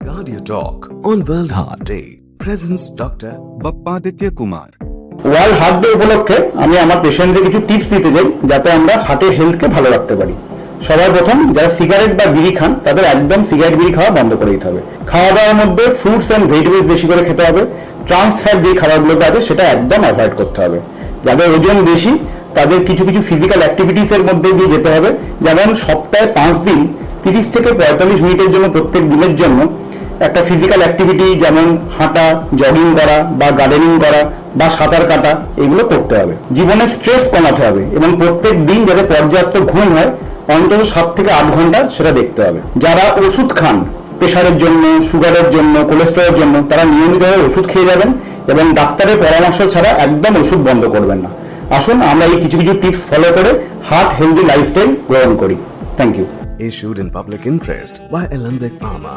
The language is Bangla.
Cardio Talk on World Heart Day. Presents Dr. Bappaditya Kumar. World heart day উপলক্ষে আমি আমার পেশেন্টদের কিছু টিপস দিতে চাই যাতে আমরা হার্টের হেলথকে ভালো রাখতে পারি। সবার প্রথম, যারা সিগারেট বা বিড়ি খান তাদের একদম সিগারেট বিড়ি খাওয়া বন্ধ করে দিতে হবে। খাওয়া দাওয়ার মধ্যে ফ্রুটস অ্যান্ড ভেজিটেবলস বেশি করে খেতে হবে। ট্রান্স ফ্যাট যে খাবারগুলোতে আছে সেটা একদম অ্যাভয়েড করতে হবে। যাদের ওজন বেশি তাদের কিছু কিছু ফিজিক্যাল অ্যাক্টিভিটিস এর মধ্যে দিয়ে যেতে হবে, যেমন সপ্তাহে 5 দিন 30 থেকে 45 মিনিটের জন্য প্রত্যেক দিনের জন্য একটা ফিজিক্যাল অ্যাক্টিভিটি যেমন হাঁটা, জগিং করা বা গার্ডেনিং করা বা সাঁতার কাটা এগুলো করতে হবে। জীবনে স্ট্রেস কমাতে হবে এবং প্রত্যেক দিন যাতে পর্যাপ্ত ঘুম হয় অন্তত 7 থেকে 8 ঘন্টা সেটা দেখতে হবে। যারা ওষুধ খান প্রেশারের জন্য, সুগারের জন্য, কোলেস্টেরলের জন্য, তারা নিয়মিতভাবে ওষুধ খেয়ে যাবেন এবং ডাক্তারের পরামর্শ ছাড়া একদম ওষুধ বন্ধ করবেন না। আসুন আমরা এই কিছু কিছু টিপস ফলো করে হার্ট হেলদি লাইফস্টাইল গ্রহণ করি। Thank you. Issued in public interest by Alembic Pharma.